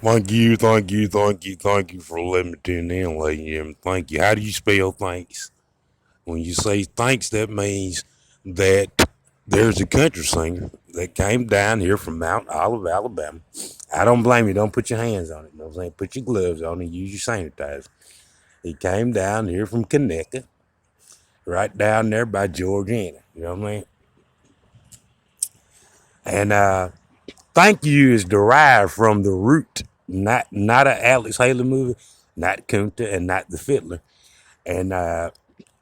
thank you for letting me tune in, lady. Thank you. How do you spell thanks? When you say thanks, that means that there's a country singer that came down here from Mount Olive, Alabama. I don't blame you. Don't put your hands on it. You know what I'm saying? Put your gloves on and use your sanitizer. He came down here from Connecticut, right down there by Georgiana. You know what I mean? And thank you is derived from the root, not a Alex Haley movie, not Kunta, and not the Fiddler. And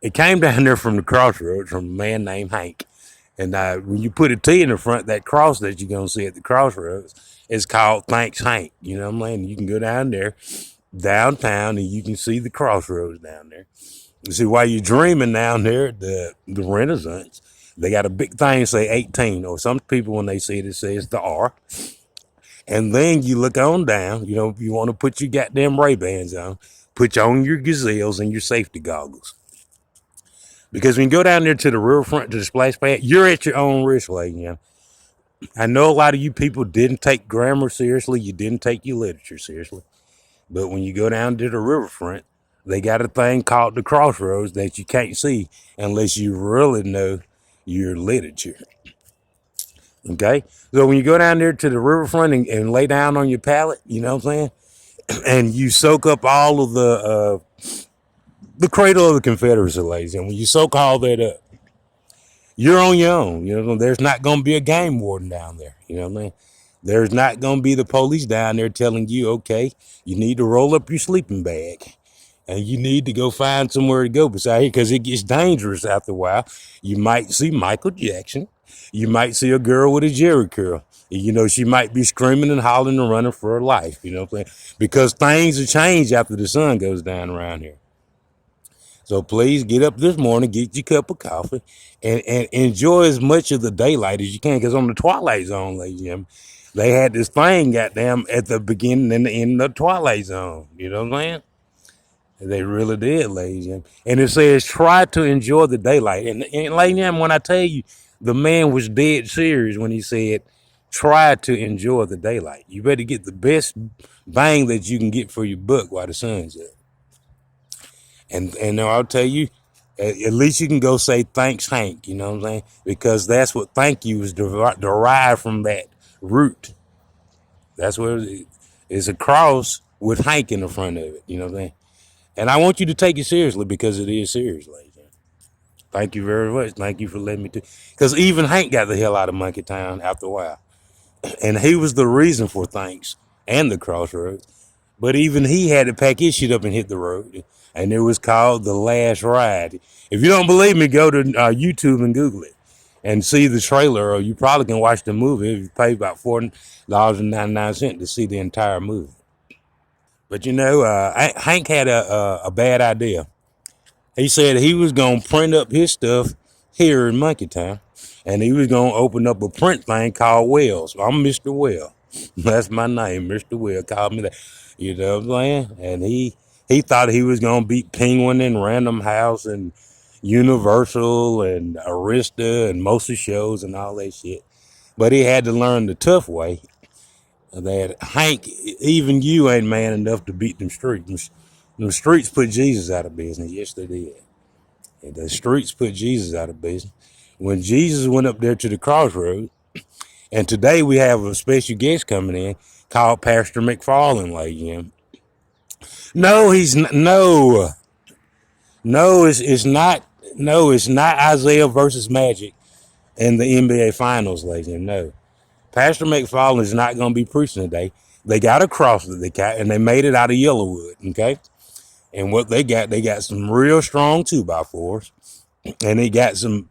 it came down there from the crossroads from a man named Hank. And when you put a T in the front, that cross that you're going to see at the crossroads is called Thanks Hank. You know what I mean? You can go down there, downtown, and you can see the crossroads down there. You see, while you're dreaming down there at the Renaissance, they got a big thing say 18, or some people, when they see it, it says the R. And then you look on down, you know, if you want to put your goddamn Ray-Bans on, put on your gazelles and your safety goggles. Because when you go down there to the riverfront, to the splash pad, you're at your own risk, lady. You know? I know a lot of you people didn't take grammar seriously. You didn't take your literature seriously. But when you go down to the riverfront, they got a thing called the crossroads that you can't see unless you really know your literature. Okay? So when you go down there to the riverfront and lay down on your pallet, you know what I'm saying? And you soak up all of the cradle of the Confederacy, ladies. And when you soak all that up, you're on your own. You know, there's not going to be a game warden down there. You know what I mean? There's not going to be the police down there telling you, okay, you need to roll up your sleeping bag and you need to go find somewhere to go beside here because it gets dangerous after a while. You might see Michael Jackson. You might see a girl with a jerry curl. You know, she might be screaming and hollering and running for her life. You know what I'm saying? Because things will change after the sun goes down around here. So please get up this morning, get your cup of coffee, and enjoy as much of the daylight as you can. Because on the Twilight Zone, ladies and gentlemen, they had this thing, goddamn, at the beginning and the end of the Twilight Zone. You know what I'm saying? They really did, ladies and gentlemen. And it says, try to enjoy the daylight. And ladies and gentlemen, when I tell you, the man was dead serious when he said, try to enjoy the daylight. You better get the best bang that you can get for your buck while the sun's up. And I'll tell you, at least you can go say thanks, Hank. You know what I'm saying? Because that's what thank you is derived from that root. That's what it's a cross with Hank in the front of it. You know what I'm saying? And I want you to take it seriously because it is serious, ladies. Thank you very much. Thank you for letting me do. Because even Hank got the hell out of Monkey Town after a while, and he was the reason for thanks and the crossroads. But even he had to pack his shit up and hit the road. And it was called The Last Ride. If you don't believe me, go to YouTube and Google it and see the trailer, or you probably can watch the movie if you pay about $4.99 to see the entire movie. But you know, Hank had a bad idea. He said he was going to print up his stuff here in Monkey Town, and he was going to open up a print thing called Wells. I'm Mr. Well. That's my name, Mr. Well. Called me that. You know what I'm saying? And he thought he was going to beat Penguin and Random House and Universal and Arista and most of the shows and all that shit. But he had to learn the tough way that Hank, even you ain't man enough to beat them streets. Them streets put Jesus out of business. Yes, they did. And the streets put Jesus out of business. When Jesus went up there to the crossroads, and today we have a special guest coming in called Pastor McFarlane, like him. No, he's not, no, it's not. No, it's not Isaiah versus Magic in the NBA Finals, ladies. No, Pastor McFarlane is not going to be preaching today. They got a cross that they got, and they made it out of yellow wood. Okay, and what they got some real strong 2x4s, and he got some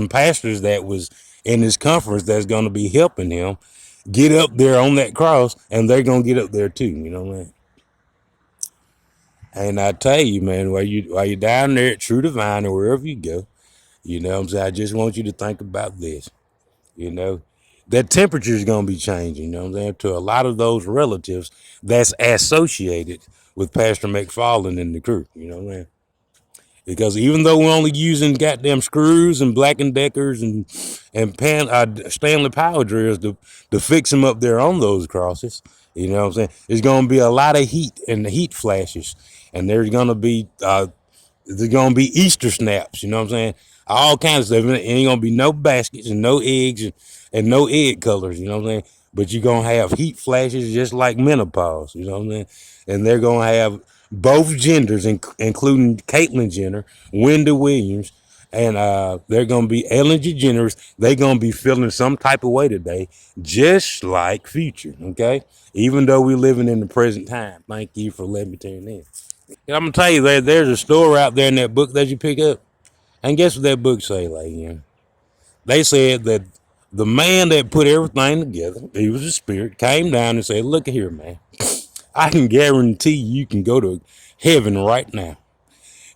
pastors that was in his conference that's going to be helping him get up there on that cross, and they're going to get up there too. You know what I mean? And I tell you, man, while you're down there at True Divine or wherever you go, you know what I'm saying? I just want you to think about this. You know, that temperature is going to be changing, you know what I'm saying, to a lot of those relatives that's associated with Pastor McFarlane and the crew, you know what I mean? Because even though we're only using goddamn screws and Black and Deckers and Stanley power drills to fix them up there on those crosses, You know what I'm saying? There's gonna be a lot of heat and the heat flashes, and there's gonna be Easter snaps. You know what I'm saying? All kinds of stuff. It ain't gonna be no baskets and no eggs and no egg colors. You know what I'm saying? But you're gonna have heat flashes just like menopause. You know what I'm saying? And they're gonna have both genders, including Caitlyn Jenner, Wendy Williams, and they're gonna be Ellen DeGeneres. They're gonna be feeling some type of way today, just like Future. Okay, even though we're living in the present time. Thank you for letting me tune in. I'm gonna tell you there's a story out there in that book that you pick up, and guess what that book say? Like, they said that the man that put everything together, he was a spirit, came down and said, "Look here, man. I can guarantee you can go to heaven right now.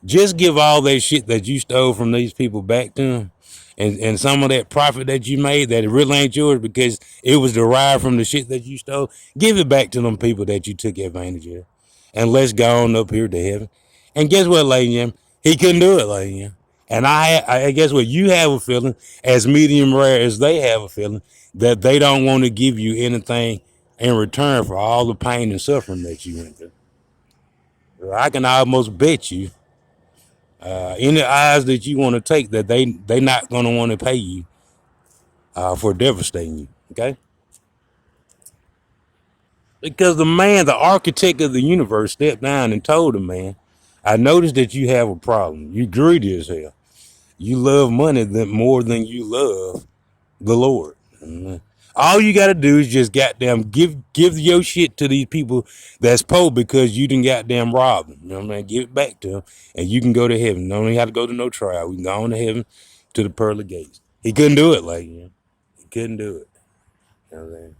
Just give all that shit that you stole from these people back to them, and some of that profit that you made that it really ain't yours because it was derived from the shit that you stole. Give it back to them people that you took advantage of, and let's go on up here to heaven." And guess what, lady? He couldn't do it, lady. And I guess what you have a feeling, as medium rare as they have a feeling, that they don't want to give you anything in return for all the pain and suffering that you went through. I can almost bet you any odds that you want to take that they not going to want to pay you for devastating you. Okay, because the man, the architect of the universe, stepped down and told him, "Man, I noticed that you have a problem. You greedy as hell. You love money more than you love the Lord. All you got to do is just goddamn give your shit to these people that's poor because you didn't goddamn rob them. You know what I mean? Give it back to them, and you can go to heaven. You don't even have to go to no trial. We can go on to heaven to the pearly gates." He couldn't do it, like, he couldn't do it. You know what I mean?